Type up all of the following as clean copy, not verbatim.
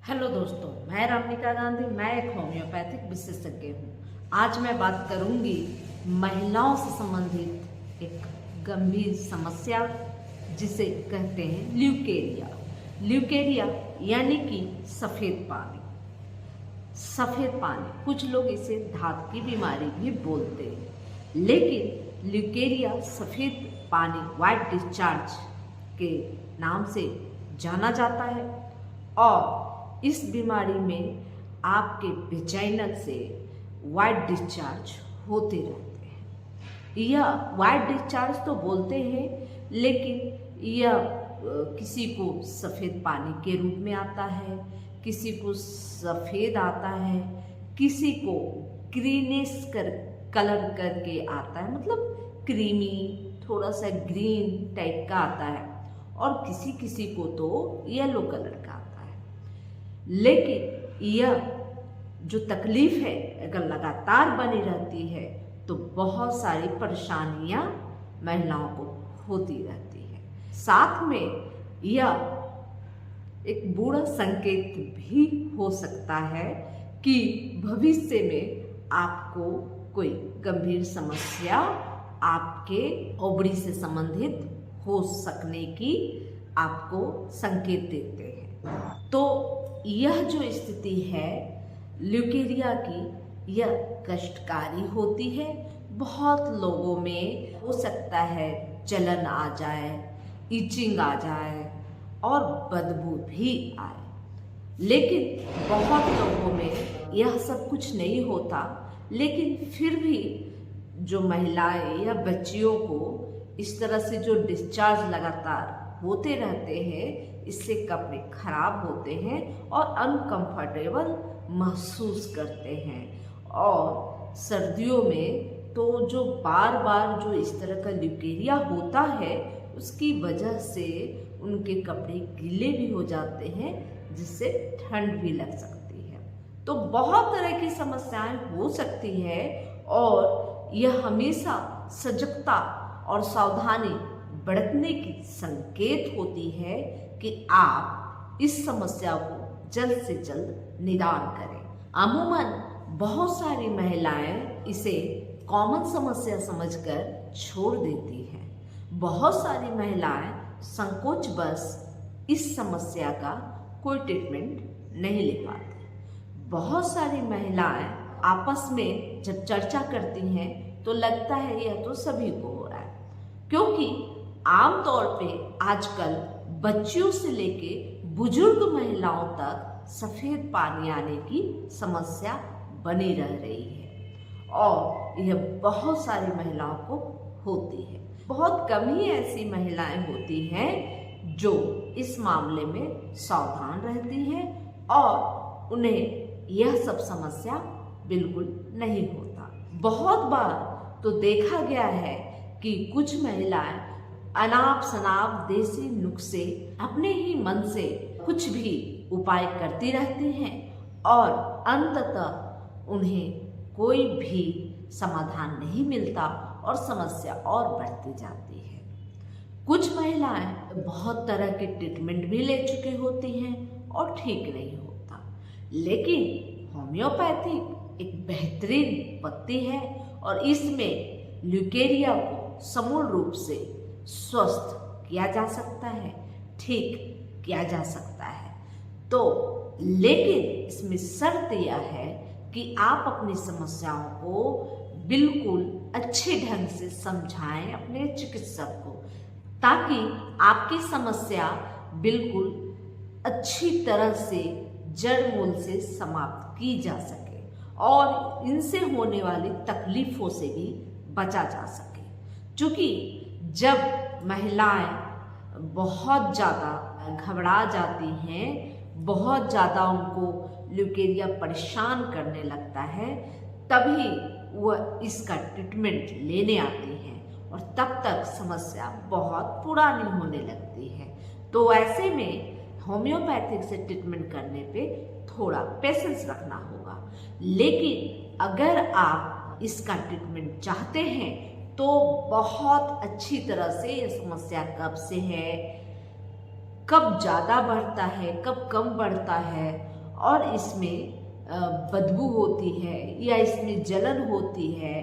Hello दोस्तों, मैं रामनिका गांधी। मैं एक होम्योपैथिक विशेषज्ञ हूँ। आज मैं बात करूँगी महिलाओं से संबंधित एक गंभीर समस्या जिसे कहते हैं ल्यूकेरिया। ल्यूकेरिया यानी कि सफ़ेद पानी। सफ़ेद पानी, कुछ लोग इसे धात की बीमारी भी बोलते हैं, लेकिन ल्यूकेरिया सफ़ेद पानी वाइट डिस्चार्ज के नाम से जाना जाता है। और इस बीमारी में आपके वेजाइनल से वाइट डिस्चार्ज होते रहते हैं। यह वाइट डिस्चार्ज तो बोलते हैं, लेकिन यह किसी को सफ़ेद पानी के रूप में आता है, किसी को सफ़ेद आता है, किसी को ग्रीनिश कलर करके आता है, मतलब क्रीमी थोड़ा सा ग्रीन टाइप का आता है, और किसी किसी को तो येलो कलर का आता है। लेकिन यह जो तकलीफ है अगर लगातार बनी रहती है तो बहुत सारी परेशानियां महिलाओं को होती रहती है। साथ में यह एक बुरा संकेत भी हो सकता है कि भविष्य में आपको कोई गंभीर समस्या आपके ओवरी से संबंधित हो सकने की आपको संकेत देते हैं। तो यह जो स्थिति है ल्यूकेरिया की, यह कष्टकारी होती है। बहुत लोगों में हो सकता है जलन आ जाए, इचिंग आ जाए और बदबू भी आए। लेकिन बहुत लोगों में यह सब कुछ नहीं होता, लेकिन फिर भी जो महिलाएं या बच्चियों को इस तरह से जो डिस्चार्ज लगातार होते रहते हैं, इससे कपड़े खराब होते हैं और अनकंफर्टेबल महसूस करते हैं। और सर्दियों में तो जो बार बार जो इस तरह का ल्यूकेरिया होता है, उसकी वजह से उनके कपड़े गीले भी हो जाते हैं, जिससे ठंड भी लग सकती है। तो बहुत तरह की समस्याएं हो सकती है, और यह हमेशा सजगता और सावधानी बरतने की संकेत होती है कि आप इस समस्या को जल्द से जल्द निदान करें। अमूमन बहुत सारी महिलाएं इसे कॉमन समस्या समझकर छोड़ देती हैं। बहुत सारी महिलाएं संकोचवश इस समस्या का कोई ट्रीटमेंट नहीं ले पाती। बहुत सारी महिलाएं आपस में जब चर्चा करती हैं तो लगता है यह तो सभी को हो रहा है, क्योंकि आमतौर पे आजकल बच्चियों से लेके बुजुर्ग महिलाओं तक सफ़ेद पानी आने की समस्या बनी रह रही है, और यह बहुत सारी महिलाओं को होती है। बहुत कम ही ऐसी महिलाएं होती हैं जो इस मामले में सावधान रहती हैं और उन्हें यह सब समस्या बिल्कुल नहीं होता। बहुत बार तो देखा गया है कि कुछ महिलाएं अनाप शनाप देसी नुस्खे अपने ही मन से कुछ भी उपाय करती रहती हैं, और अंततः उन्हें कोई भी समाधान नहीं मिलता और समस्या और बढ़ती जाती है। कुछ महिलाएं बहुत तरह के ट्रीटमेंट भी ले चुकी होती हैं और ठीक नहीं होता, लेकिन होम्योपैथिक एक बेहतरीन पत्ती है और इसमें ल्यूकेरिया को समूल रूप से स्वस्थ किया जा सकता है, ठीक किया जा सकता है। तो लेकिन इसमें शर्त यह है कि आप अपनी समस्याओं को बिल्कुल अच्छे ढंग से समझाएं अपने चिकित्सक को, ताकि आपकी समस्या बिल्कुल अच्छी तरह से जड़ मूल से समाप्त की जा सके और इनसे होने वाली तकलीफों से भी बचा जा सके। क्योंकि जब महिलाएं बहुत ज़्यादा घबरा जाती हैं, बहुत ज़्यादा उनको ल्यूकेरिया परेशान करने लगता है, तभी वह इसका ट्रीटमेंट लेने आती हैं और तब तक समस्या बहुत पुरानी होने लगती है। तो ऐसे में होम्योपैथिक से ट्रीटमेंट करने पे थोड़ा पेशेंस रखना होगा। लेकिन अगर आप इसका ट्रीटमेंट चाहते हैं तो बहुत अच्छी तरह से ये समस्या कब से है, कब ज़्यादा बढ़ता है, कब कम बढ़ता है और इसमें बदबू होती है या इसमें जलन होती है,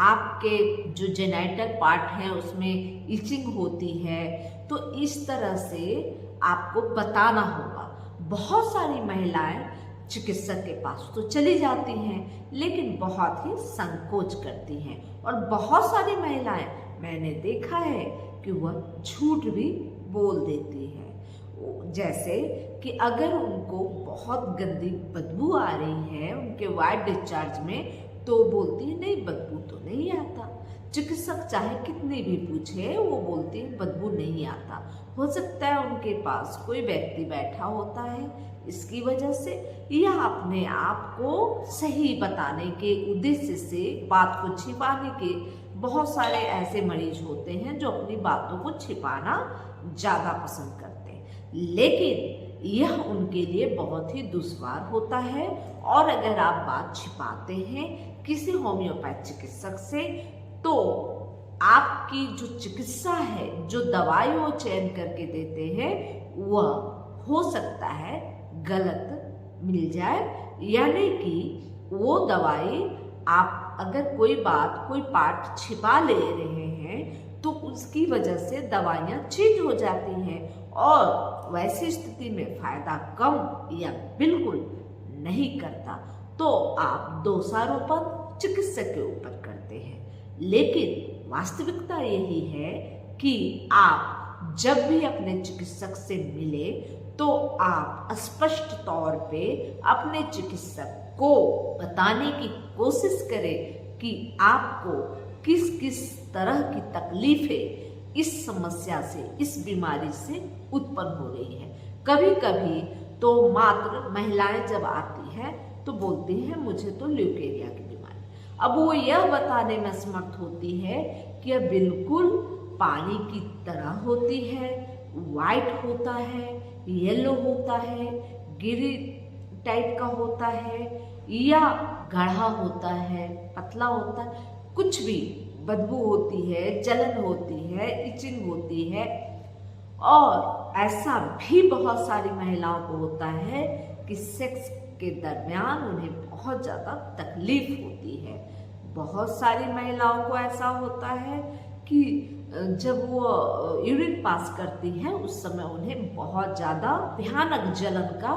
आपके जो जेनिटल पार्ट है उसमें इचिंग होती है, तो इस तरह से आपको बताना होगा। बहुत सारी महिलाएं चिकित्सक के पास तो चली जाती हैं, लेकिन बहुत ही संकोच करती हैं, और बहुत सारी महिलाएं मैंने देखा है कि वह झूठ भी बोल देती है। जैसे कि अगर उनको बहुत गंदी बदबू आ रही है उनके वाइट डिस्चार्ज में, तो बोलती है नहीं बदबू तो नहीं आता। चिकित्सक चाहे कितनी भी पूछे, वो बोलती है बदबू नहीं आता। हो सकता है उनके पास कोई व्यक्ति बैठा होता है इसकी वजह से, या अपने आप को सही बताने के उद्देश्य से, बात को छिपाने के। बहुत सारे ऐसे मरीज होते हैं जो अपनी बातों को छिपाना ज़्यादा पसंद करते हैं, लेकिन यह उनके लिए बहुत ही दुश्वार होता है। और अगर आप बात छिपाते हैं किसी होम्योपैथ चिकित्सक से, तो आपकी जो चिकित्सा है, जो दवाई वो चयन करके देते हैं, वह हो सकता है गलत मिल जाए, यानी कि वो दवाई आप अगर कोई बात, कोई पार्ट छिपा ले रहे हैं, तो उसकी वजह से दवाइयाँ चेंज हो जाती हैं, और वैसी स्थिति में फायदा कम या बिल्कुल नहीं करता, तो आप दोषारोपण चिकित्सक के ऊपर करते हैं। लेकिन वास्तविकता यही है कि आप जब भी अपने चिकित्सक से मिले, तो आप स्पष्ट तौर पे अपने चिकित्सक को बताने की कोशिश करें कि आपको किस किस तरह की तकलीफें इस समस्या से, इस बीमारी से उत्पन्न हो रही है। कभी कभी तो मात्र महिलाएं जब आती हैं तो बोलती हैं मुझे तो ल्यूकेरिया की बीमारी। अब वो यह बताने में समर्थ होती है कि यह बिल्कुल पानी की तरह होती है, वाइट होता है, येलो होता है, गिरी टाइप का होता है, या गाढ़ा होता है, पतला होता है, कुछ भी, बदबू होती है, जलन होती है, इचिंग होती है। और ऐसा भी बहुत सारी महिलाओं को होता है कि सेक्स के दरमियान उन्हें बहुत ज़्यादा तकलीफ होती है। बहुत सारी महिलाओं को ऐसा होता है कि जब वो यूरिन पास करती हैं उस समय उन्हें बहुत ज़्यादा भयानक जलन का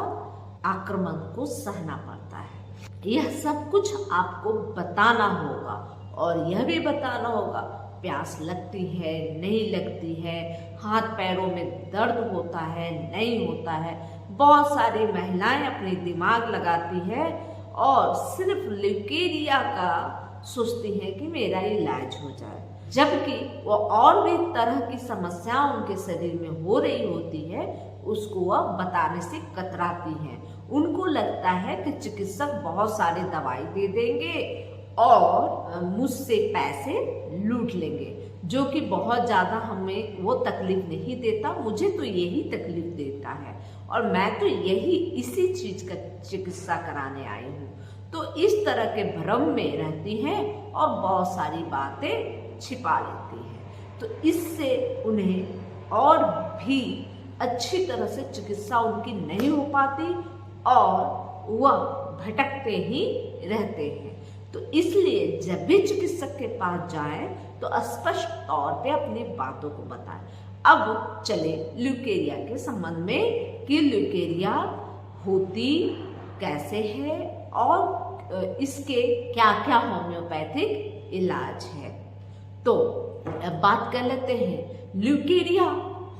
आक्रमण को सहना पड़ता है। यह सब कुछ आपको बताना होगा, और यह भी बताना होगा प्यास लगती है, नहीं लगती है, हाथ पैरों में दर्द होता है, नहीं होता है। बहुत सारी महिलाएं अपनी दिमाग लगाती है और सिर्फ ल्यूकेरिया का सोचती हैं कि मेरा इलाज हो जाए, जबकि वो और भी तरह की समस्या उनके शरीर में हो रही होती है, उसको वह बताने से कतराती हैं। उनको लगता है कि चिकित्सक बहुत सारी दवाई दे देंगे और मुझसे पैसे लूट लेंगे, जो कि बहुत ज़्यादा हमें वो तकलीफ नहीं देता, मुझे तो यही तकलीफ देता है, और मैं तो यही इसी चीज़ का चिकित्सा कराने आई हूँ। तो इस तरह के भ्रम में रहती हैं और बहुत सारी बातें छिपा लेती हैं। तो इससे उन्हें और भी अच्छी तरह से चिकित्सा उनकी नहीं हो पाती और वह भटकते ही रहते हैं। तो इसलिए जब भी चिकित्सक के पास जाएं तो स्पष्ट तौर पे अपनी बातों को बताएं। अब चले ल्यूकेरिया के संबंध में कि ल्यूकेरिया होती कैसे है और इसके क्या क्या होम्योपैथिक इलाज है। तो अब बात कर लेते हैं। ल्यूकेरिया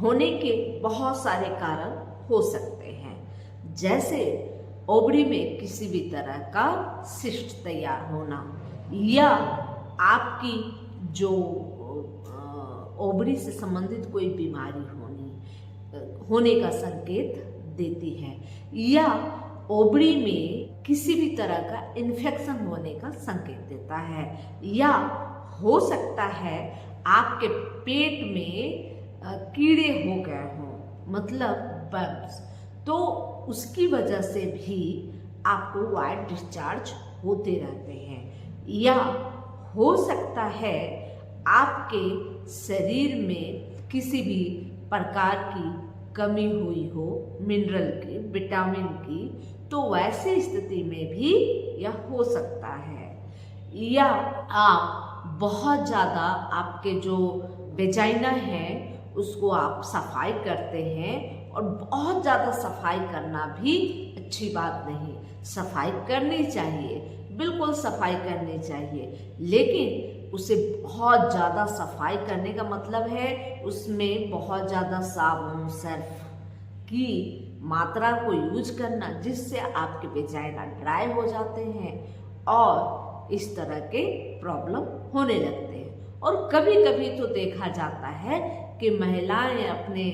होने के बहुत सारे कारण हो सकते हैं, जैसे ओवरी में किसी भी तरह का सिस्ट तैयार होना, या आपकी जो ओवरी से संबंधित कोई बीमारी होने का संकेत देती है, या ओवरी में किसी भी तरह का इन्फेक्शन होने का संकेत देता है, या हो सकता है आपके पेट में कीड़े हो गए हों, मतलब बर्ड्स, तो उसकी वजह से भी आपको वाइट डिस्चार्ज होते रहते हैं। या हो सकता है आपके शरीर में किसी भी प्रकार की कमी हुई हो, मिनरल की, विटामिन की, तो वैसे स्थिति में भी यह हो सकता है। या आप बहुत ज़्यादा आपके जो वेजाइना है उसको आप सफाई करते हैं, और बहुत ज़्यादा सफाई करना भी अच्छी बात नहीं। सफाई करनी चाहिए, बिल्कुल सफाई करनी चाहिए, लेकिन उसे बहुत ज़्यादा सफाई करने का मतलब है उसमें बहुत ज़्यादा साबुन सर्फ की मात्रा को यूज करना, जिससे आपके वेजाइना ड्राई हो जाते हैं और इस तरह के प्रॉब्लम होने लगते हैं। और कभी कभी तो देखा जाता है कि महिलाएं अपने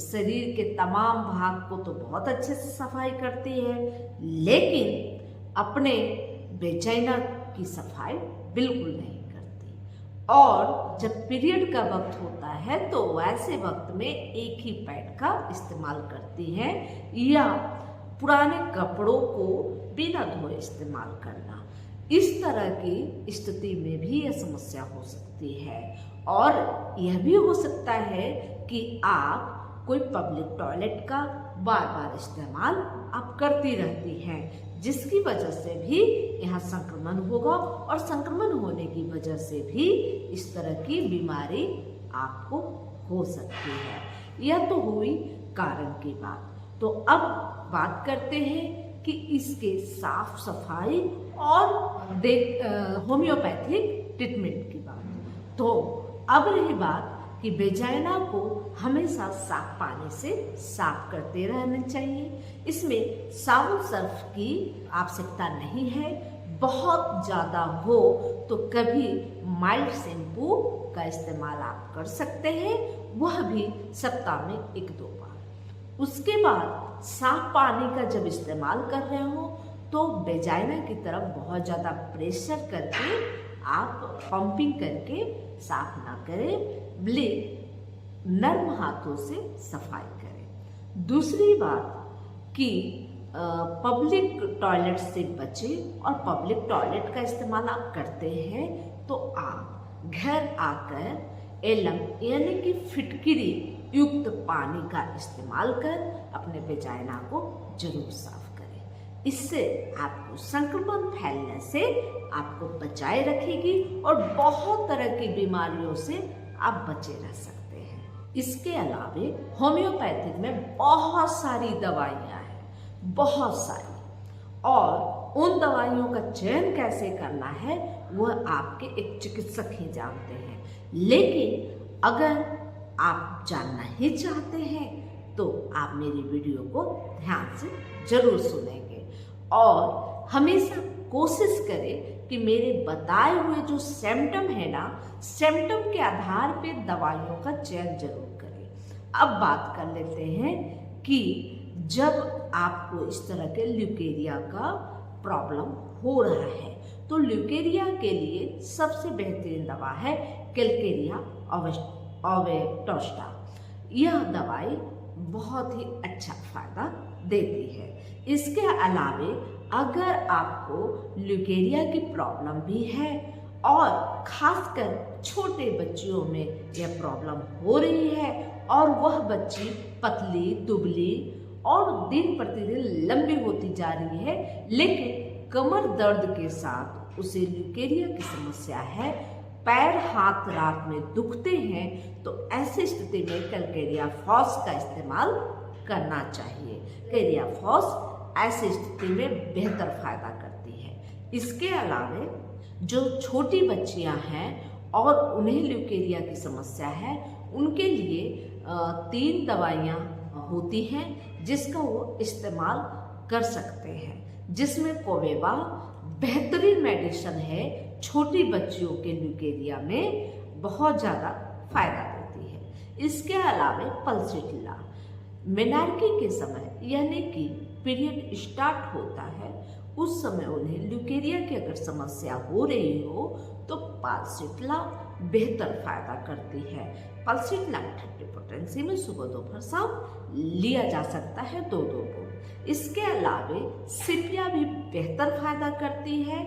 शरीर के तमाम भाग को तो बहुत अच्छे से सफाई करती है, लेकिन अपने वेजाइना की सफाई बिल्कुल नहीं करती। और जब पीरियड का वक्त होता है तो वैसे वक्त में एक ही पैड का इस्तेमाल करती हैं, या पुराने कपड़ों को बिना धोए इस्तेमाल करना। इस तरह की स्थिति में भी यह समस्या हो सकती है। और यह भी हो सकता है कि आप कोई पब्लिक टॉयलेट का बार बार इस्तेमाल आप करती रहती हैं, जिसकी वजह से भी यहाँ संक्रमण होगा, और संक्रमण होने की वजह से भी इस तरह की बीमारी आपको हो सकती है। यह तो हुई कारण की बात। तो अब बात करते हैं कि इसके साफ सफाई और होम्योपैथिक ट्रीटमेंट की बात। तो अब रही बात कि वेजाइना को हमेशा साफ पानी से साफ करते रहना चाहिए। इसमें साबुन सर्फ की आवश्यकता नहीं है। बहुत ज़्यादा हो तो कभी माइल्ड शैम्पू का इस्तेमाल आप कर सकते हैं, वह भी सप्ताह में 1-2 बार। उसके बाद साफ पानी का जब इस्तेमाल कर रहे हो तो वेजाइना की तरफ बहुत ज़्यादा प्रेशर करके आप पंपिंग करके साफ ना करें, नर्म हाथों से सफाई करें। दूसरी बात कि पब्लिक टॉयलेट से बचें, और पब्लिक टॉयलेट का इस्तेमाल आप करते हैं तो आप घर आकर एलम यानी कि फिटकिरी युक्त पानी का इस्तेमाल कर अपने वेजाइना को जरूर साफ करें। इससे आपको संक्रमण फैलने से आपको बचाए रखेगी और बहुत तरह की बीमारियों से आप बचे रह सकते हैं। इसके अलावे होम्योपैथिक में बहुत सारी दवाइयाँ हैं, बहुत सारी, और उन दवाइयों का चयन कैसे करना है वह आपके एक चिकित्सक ही जानते हैं। लेकिन अगर आप जानना ही चाहते हैं तो आप मेरी वीडियो को ध्यान से जरूर सुनेंगे, और हमेशा कोशिश करें कि मेरे बताए हुए जो सिम्टम है ना, सिम्टम के आधार पे दवाइयों का चयन जरूर करें। अब बात कर लेते हैं कि जब आपको इस तरह के ल्यूकेरिया का प्रॉब्लम हो रहा है तो ल्यूकेरिया के लिए सबसे बेहतरीन दवा है कैलकेरिया ओवेटोस्टा। यह दवाई बहुत ही अच्छा फायदा देती है। इसके अलावे अगर आपको ल्यूकेरिया की प्रॉब्लम भी है और खासकर छोटे बच्चियों में यह प्रॉब्लम हो रही है और वह बच्ची पतली दुबली और दिन प्रतिदिन लंबी होती जा रही है, लेकिन कमर दर्द के साथ उसे ल्यूकेरिया की समस्या है, पैर हाथ रात में दुखते हैं, तो ऐसी स्थिति में कैलकेरिया फॉस का इस्तेमाल करना चाहिए। कैलकेरिया फॉस ऐसी स्थिति में बेहतर फायदा करती है। इसके अलावे जो छोटी बच्चियां हैं और उन्हें ल्यूकेरिया की समस्या है, उनके लिए 3 दवाइयां होती हैं जिसका वो इस्तेमाल कर सकते हैं, जिसमें कोवेवा बेहतरीन मेडिसिन है, छोटी बच्चियों के ल्यूकेरिया में बहुत ज़्यादा फायदा देती है। इसके अलावा पल्सिटिला मेनार्की के समय यानी कि पीरियड स्टार्ट होता है उस समय उन्हें ल्यूकेरिया की अगर समस्या हो रही हो तो पल्सिटिला बेहतर फायदा करती है। पल्सिटिला 30 पोटेंसी में सुबह दोपहर शाम लिया जा सकता है 2-2 बूंद। इसके अलावे सिपिया भी बेहतर फायदा करती है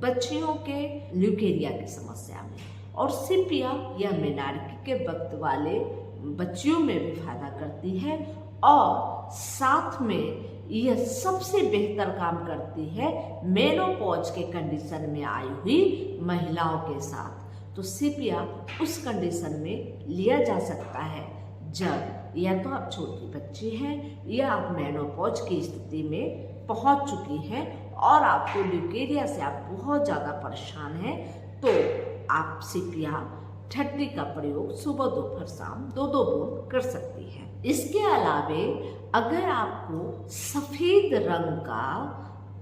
बच्चियों के ल्यूकेरिया की समस्या में, और सिपिया या मेनार्की के वक्त वाले बच्चियों में भी फायदा करती है और साथ में यह सबसे बेहतर काम करती है मेनोपॉज के कंडीशन में आई हुई महिलाओं के साथ। तो सीपिया उस कंडीशन में लिया जा सकता है जब या तो आप छोटी बच्ची हैं या आप मेनोपॉज की स्थिति में पहुंच चुकी हैं और आपको ल्यूकेरिया से आप बहुत ज़्यादा परेशान हैं, तो आप सीपिया 30 का प्रयोग सुबह दोपहर शाम 2-2 बूंद कर सकती हैं। इसके अलावे अगर आपको सफ़ेद रंग का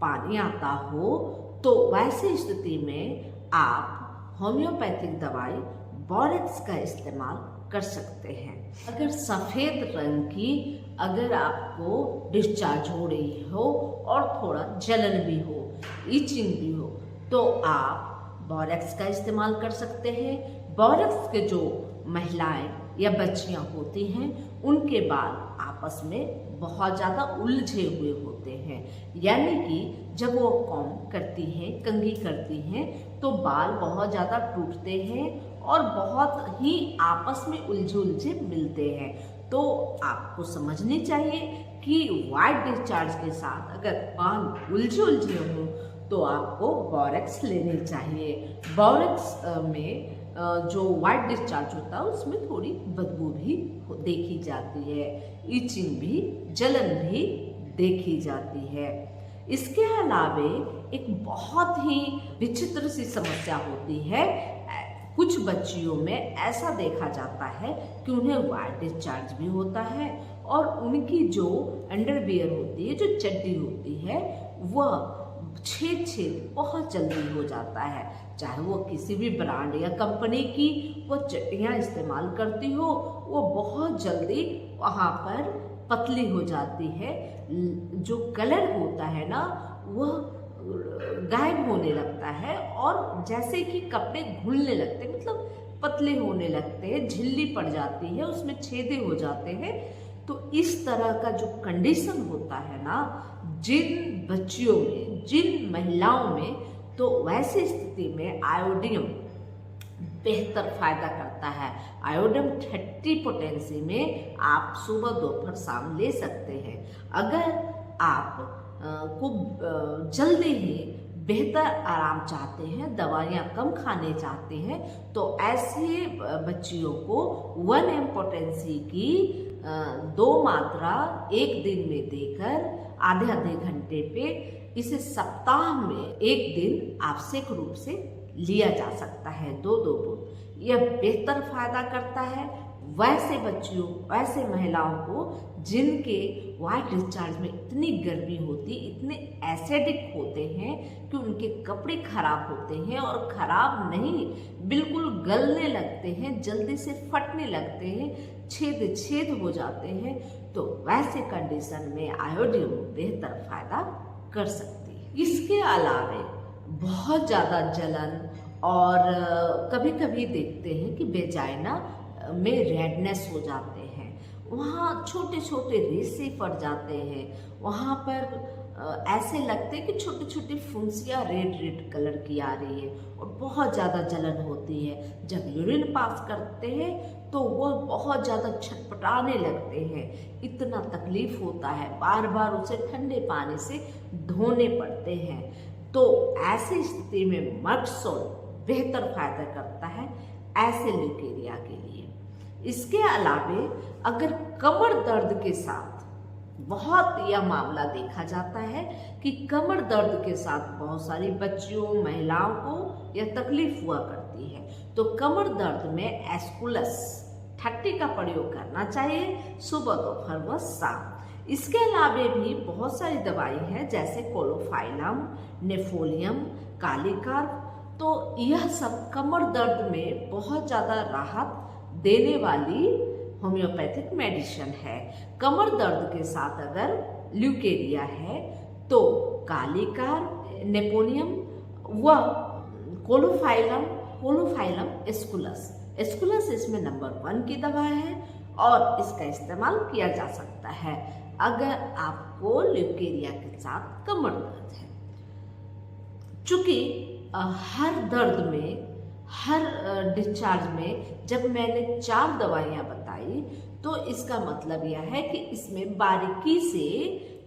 पानी आता हो तो वैसी स्थिति में आप होम्योपैथिक दवाई बोरेक्स का इस्तेमाल कर सकते हैं। अगर सफ़ेद रंग की अगर आपको डिस्चार्ज हो रही हो और थोड़ा जलन भी हो, इचिंग भी हो, तो आप बोरेक्स का इस्तेमाल कर सकते हैं। बोरेक्स के जो महिलाएं या बच्चियां होती हैं उनके बाल आपस में बहुत ज़्यादा उलझे हुए होते हैं, यानी कि जब वो कॉम्ब करती हैं, कंघी करती हैं, तो बाल बहुत ज़्यादा टूटते हैं और बहुत ही आपस में उलझे उलझे मिलते हैं। तो आपको समझनी चाहिए कि वाइट डिस्चार्ज के साथ अगर बाल उलझे उलझे हों तो आपको बोरेक्स लेनी चाहिए। बोरेक्स में जो वाइट डिस्चार्ज होता है उसमें थोड़ी बदबू भी देखी जाती है, इचिंग भी, जलन भी देखी जाती है। इसके अलावे एक बहुत ही विचित्र सी समस्या होती है, कुछ बच्चियों में ऐसा देखा जाता है कि उन्हें वाइट डिस्चार्ज भी होता है और उनकी जो अंडरवियर होती है, जो चड्डी होती है, वह छेद बहुत जल्दी हो जाता है। चाहे वो किसी भी ब्रांड या कंपनी की वो चड्डियाँ इस्तेमाल करती हो, वो बहुत जल्दी वहाँ पर पतली हो जाती है। जो कलर होता है ना वह गायब होने लगता है और जैसे कि कपड़े घुलने लगते हैं, मतलब पतले होने लगते हैं, झिल्ली पड़ जाती है, उसमें छेदे हो जाते हैं। तो इस तरह का जो कंडीशन होता है ना, जिन बच्चियों में, जिन महिलाओं में, तो वैसी स्थिति में आयोडीन बेहतर फायदा करता है। आयोडीन 30 पोटेंसी में आप सुबह दोपहर शाम ले सकते हैं। अगर आप को जल्दी ही बेहतर आराम चाहते हैं, दवाइयाँ कम खाने चाहते हैं, तो ऐसे बच्चियों को 1 mg पोटेंसी की 2 मात्रा एक दिन में देकर आधे घंटे पे इसे सप्ताह में एक दिन आवश्यक रूप से लिया जा सकता है, 2-2 बूंद। यह बेहतर फायदा करता है वैसे बच्चियों, वैसे महिलाओं को जिनके वाइट डिस्चार्ज में इतनी गर्मी होती, इतने एसिडिक होते हैं कि उनके कपड़े खराब होते हैं, और खराब नहीं, बिल्कुल गलने लगते हैं, जल्दी से फटने लगते हैं, छेद हो जाते हैं। तो वैसे कंडीशन में आयोडीन बेहतर फायदा कर सकती है। इसके अलावे बहुत ज़्यादा जलन और कभी कभी देखते हैं कि वेजाइना में रेडनेस हो जाते हैं, वहाँ छोटे छोटे रेशे पड़ जाते हैं, वहाँ पर ऐसे लगते हैं कि छोटी छोटी फुंसियाँ रेड कलर की आ रही है और बहुत ज़्यादा जलन होती है। जब यूरिन पास करते हैं तो वह बहुत ज़्यादा छटपटाने लगते हैं, इतना तकलीफ होता है, बार बार उसे ठंडे पानी से धोने पड़ते हैं। तो ऐसी स्थिति में मर्कसोल बेहतर फायदा करता है ऐसे ल्यूकेरिया के लिए। इसके अलावे अगर कमर दर्द के साथ बहुत यह मामला देखा जाता है कि कमर दर्द के साथ बहुत सारी बच्चियों, महिलाओं को यह तकलीफ हुआ करती है, तो कमर दर्द में एस्कुलस 30 का प्रयोग करना चाहिए सुबह दोपहर व शाम। इसके अलावे भी बहुत सारी दवाई है जैसे कोलोफाइलम, नेफोलियम, कालीकार्प। तो यह सब कमर दर्द में बहुत ज़्यादा राहत देने वाली होम्योपैथिक मेडिसिन है। कमर दर्द के साथ अगर ल्यूकेरिया है तो कालीकार्प, नेपोलियम व कोलोफाइलम एस्कुलस इसमें नंबर 1 की दवा है और इसका इस्तेमाल किया जा सकता है अगर आपको ल्यूकेरिया के साथ कमर दर्द है। चूँकि हर दर्द में हर डिस्चार्ज में जब मैंने 4 दवाइयाँ बताई तो इसका मतलब यह है कि इसमें बारीकी से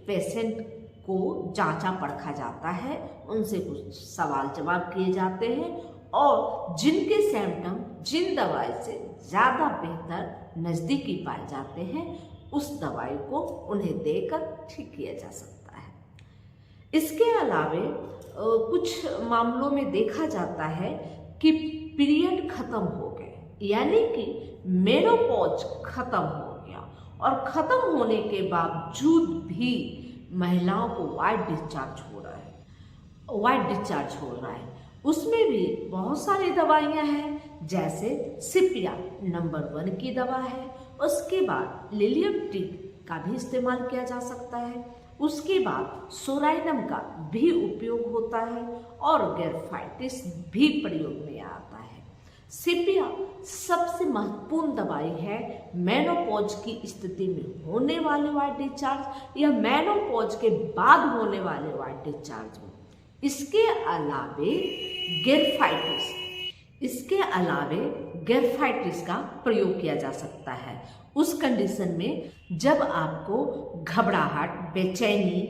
पेशेंट को जांचा परखा जाता है, उनसे कुछ सवाल जवाब किए जाते हैं और जिनके सिम्टम जिन दवाई से ज़्यादा बेहतर नज़दीकी पाए जाते हैं उस दवाई को उन्हें देकर ठीक किया जा सकता है। इसके अलावे कुछ मामलों में देखा जाता है कि पीरियड खत्म हो गए, यानी कि मेनोपॉज खत्म हो गया और खत्म होने के बावजूद भी महिलाओं को वाइट डिस्चार्ज हो रहा है। उसमें भी बहुत सारी दवाइयां हैं, जैसे सिपिया नंबर 1 की दवा है, उसके बाद लिलियमटिक का भी इस्तेमाल किया जा सकता है, उसके बाद सोराइनम का भी उपयोग होता है और गेरफाइटिस भी प्रयोग में आता है। सिपिया सबसे महत्वपूर्ण दवाई है मेनोपॉज की स्थिति में होने वाले वाइट डिस्चार्ज या मेनोपॉज के बाद होने वाले वाइट डिस्चार्ज में। इसके अलावे गेरफाइटिस का प्रयोग किया जा सकता है उस कंडीशन में जब आपको घबराहट, बेचैनी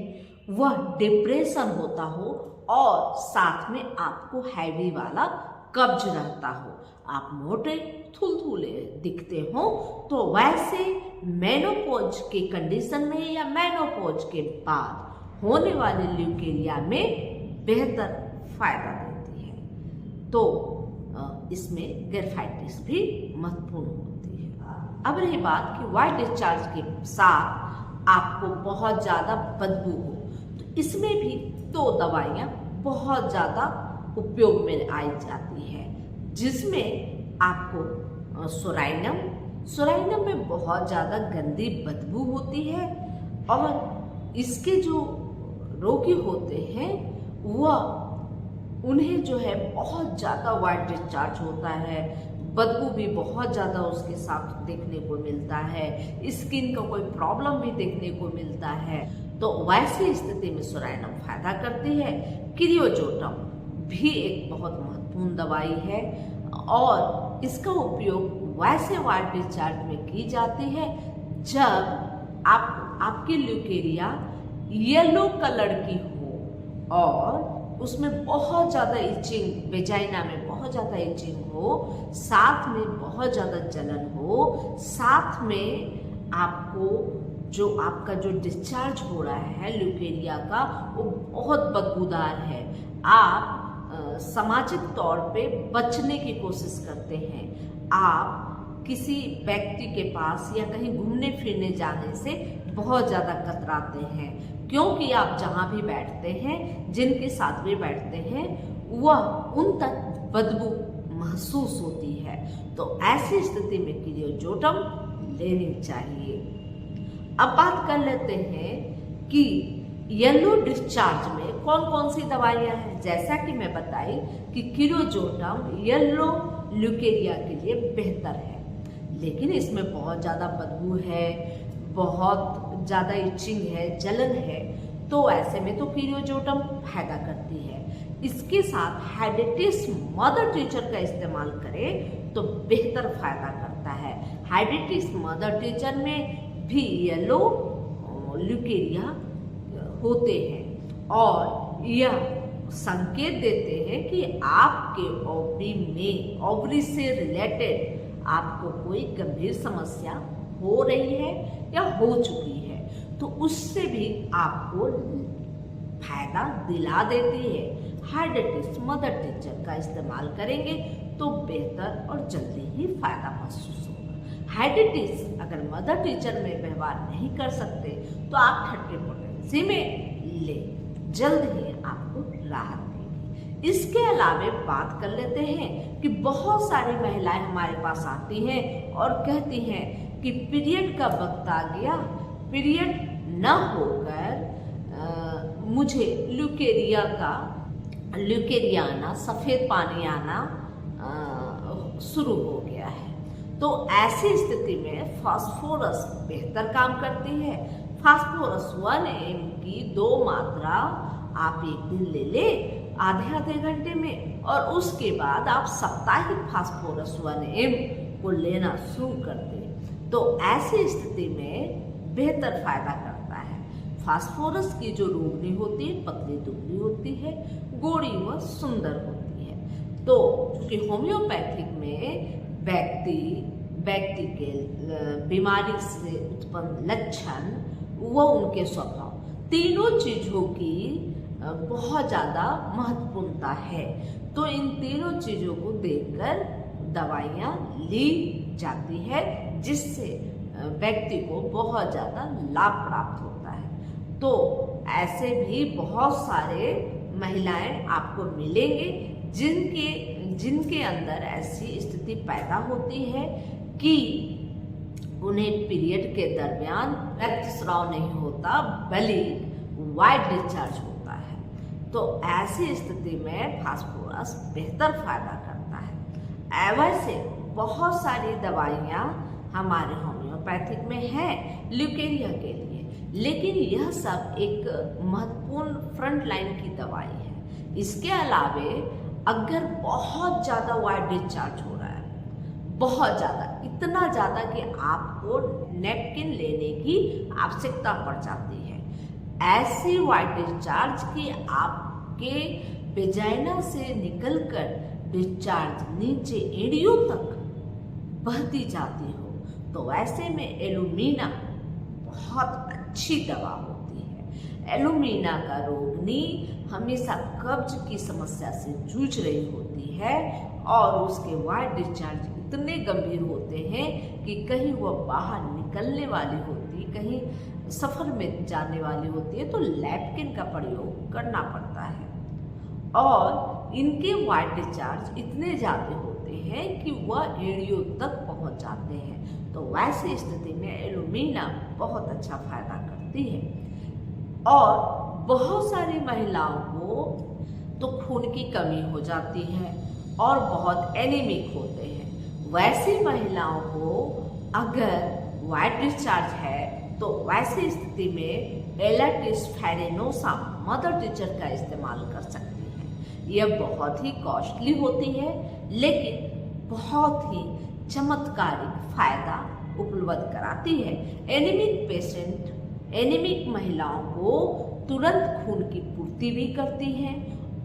व डिप्रेशन होता हो और साथ में आपको हैवी वाला कब्ज रहता हो, आप मोटे थुलथुले दिखते हो, तो वैसे मेनोपॉज के कंडीशन में या मेनोपॉज के बाद होने वाले ल्यूकेरिया में बेहतर फायदा देती है। तो इसमें गेरफाइटिस भी महत्वपूर्ण होती है। अब रही बात कि वाइट डिस्चार्ज के साथ आपको बहुत ज़्यादा बदबू हो, तो इसमें भी 2 दवाइयाँ बहुत ज़्यादा उपयोग में आई जाती है, जिसमें आपको सोराइनम में बहुत ज़्यादा गंदी बदबू होती है और इसके जो रोगी होते हैं वह उन्हें जो है बहुत ज़्यादा वाइट डिस्चार्ज होता है, बदबू भी बहुत ज़्यादा उसके साथ देखने को मिलता है, स्किन का कोई प्रॉब्लम भी देखने को मिलता है। तो वैसी स्थिति में सोराइनम फायदा करती है। क्रियोजोटम भी एक बहुत महत्वपूर्ण दवाई है और इसका उपयोग वैसे वाइट डिस्चार्ज में की जाती है जब आपकी ल्यूकेरिया येलो कलर की हो और उसमें बहुत ज़्यादा इचिंग, वेजाइना में बहुत ज़्यादा इचिंग हो, साथ में बहुत ज़्यादा जलन हो, साथ में आपका जो डिस्चार्ज हो रहा है ल्यूकेरिया का वो बहुत बदबूदार है। आप सामाजिक तौर पे बचने की कोशिश करते हैं, आप किसी व्यक्ति के पास या कहीं घूमने फिरने जाने से बहुत ज़्यादा कतराते हैं, क्योंकि आप जहाँ भी बैठते हैं, जिनके साथ भी बैठते हैं, वह उन तक बदबू महसूस होती है। तो ऐसी स्थिति में क्रियोजोटम लेनी चाहिए। अब बात कर लेते हैं कि येलो डिस्चार्ज में कौन कौन सी दवाइयाँ हैं। जैसा कि मैं बताई कि क्रियोजोटम येलो ल्यूकेरिया के लिए बेहतर है, लेकिन इसमें बहुत ज़्यादा बदबू है, बहुत ज़्यादा इचिंग है, जलन है, तो ऐसे में तो क्रियोजोटम फायदा करती है। इसके साथ हाइडेटिस मदर टीचर का इस्तेमाल करें तो बेहतर फायदा करता है। हाइडेटिस मदर टीचर में भी येलो ल्यूकेरिया होते हैं और यह संकेत देते हैं कि आपके ओवरी से रिलेटेड आपको कोई गंभीर समस्या हो रही है या हो चुकी है, तो उससे भी आपको फायदा दिला देती है। हाइडेटिस मदर टीचर का इस्तेमाल करेंगे तो बेहतर और जल्दी ही फायदा महसूस होगा। हाइडेटिस अगर मदर टीचर में व्यवहार नहीं कर सकते तो आप थर्ड पोटेंसी में ले, जल्द ही आपको राहत देगी। इसके अलावे बात कर लेते हैं कि बहुत सारी महिलाएं हमारे पास आती हैं और कहती हैं कि पीरियड का वक्त आ गया, पीरियड न होकर मुझे ल्यूकेरिया आना, सफ़ेद पानी आना शुरू हो गया है। तो ऐसी स्थिति में फास्फोरस बेहतर काम करती है। फास्फोरस 1 mg की 2 मात्रा आप एक दिन ले ले, आधे आधे घंटे में, और उसके बाद आप साप्ताहिक फास्फोरस 1M को लेना शुरू कर दें तो ऐसी स्थिति में बेहतर फायदा करता है। फास्फोरस की जो रोगनी होती है पतली दुबली होती है, गोरी व सुंदर होती है। तो क्योंकि होम्योपैथिक में व्यक्ति के बीमारी से उत्पन्न लक्षण व उनके स्वभाव, तीनों चीजों की बहुत ज़्यादा महत्वपूर्णता है। तो इन तीनों चीज़ों को देखकर दवाइयाँ ली जाती है, जिससे व्यक्ति को बहुत ज़्यादा लाभ प्राप्त होता है। तो ऐसे भी बहुत सारे महिलाएं आपको मिलेंगे जिनके अंदर ऐसी स्थिति पैदा होती है कि उन्हें पीरियड के दरमियान रक्तस्राव नहीं होता बल्कि वाइट डिस्चार्ज होता है। तो ऐसी स्थिति में फास्फोरस बेहतर फायदा करता है। वैसे बहुत सारी दवाइयाँ हमारे होम्योपैथिक में हैं ल्यूकेरिया के लिए, लेकिन यह सब एक महत्वपूर्ण फ्रंट लाइन की दवाई है। इसके अलावे अगर बहुत ज़्यादा वाइट डिस्चार्ज हो रहा है, बहुत ज़्यादा, इतना ज़्यादा कि आपको नैपकिन लेने की आवश्यकता पड़ जाती है, ऐसी वाइट डिस्चार्ज कि आपके वेजाइना से निकलकर डिस्चार्ज नीचे एड़ियों तक बहती जाती हो, तो ऐसे में एलुमिना बहुत अच्छी दवा होती है। एलुमिना का रोगिणी हमेशा कब्ज की समस्या से जूझ रही होती है और उसके वाइट डिस्चार्ज इतने गंभीर होते हैं कि कहीं वह बाहर निकलने वाली होती, कहीं सफ़र में जाने वाली होती है तो नैपकिन का प्रयोग करना पड़ता है। और इनके वाइट डिस्चार्ज इतने ज़्यादा होते हैं कि वह एड़ियों तक पहुंच जाते हैं। तो वैसी स्थिति में एलुमिना बहुत अच्छा फायदा करती है। और बहुत सारी महिलाओं को तो खून की कमी हो जाती है और बहुत एनीमिक होते हैं। वैसी महिलाओं को अगर वाइट डिस्चार्ज है तो वैसी स्थिति में एलेटिस फेरिनोसा मदर टीचर का इस्तेमाल कर सकती है। यह बहुत ही कॉस्टली होती है, लेकिन बहुत ही चमत्कारिक फायदा उपलब्ध कराती है। एनीमिक महिलाओं को तुरंत खून की पूर्ति भी करती है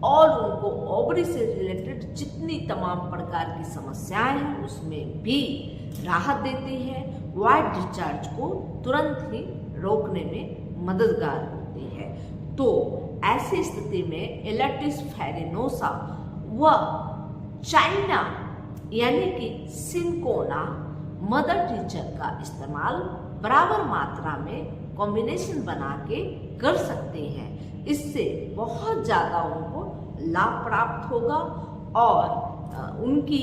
और उनको ओवरी से रिलेटेड जितनी तमाम प्रकार की समस्याएं हैं उसमें भी राहत देती है। वाइट डिस्चार्ज को तुरंत ही रोकने में मददगार होती है। तो ऐसी स्थिति में एलेटिस फेरिनोसा व चाइना यानी कि सिंकोना मदर टीचर का इस्तेमाल बराबर मात्रा में कॉम्बिनेशन बना के कर सकते हैं। इससे बहुत ज़्यादा उनको लाभ प्राप्त होगा और उनकी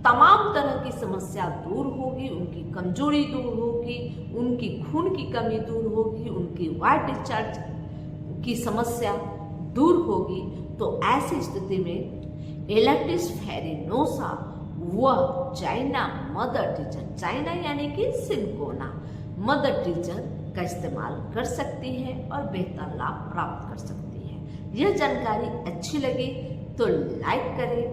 तमाम तरह की समस्या दूर होगी, उनकी कमजोरी दूर होगी, उनकी खून की कमी दूर होगी, उनकी वाइट डिस्चार्ज की समस्या दूर होगी। तो ऐसी स्थिति में एलेटिस फेरिनोसा व चाइना मदर टीचर, चाइना यानी कि सिंकोना मदर टीचर का इस्तेमाल कर सकती है और बेहतर लाभ प्राप्त कर सकती है। यह जानकारी अच्छी लगी तो लाइक करें,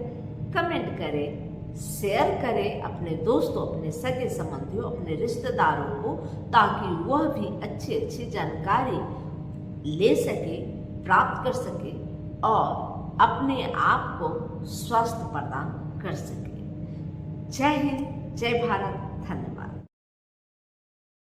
कमेंट करें, शेयर करें अपने दोस्तों, अपने सगे संबंधियों, अपने रिश्तेदारों को, ताकि वह भी अच्छी अच्छी जानकारी ले सके, प्राप्त कर सके और अपने आप को स्वास्थ्य प्रदान कर सके। जय हिंद, जय भारत, धन्यवाद।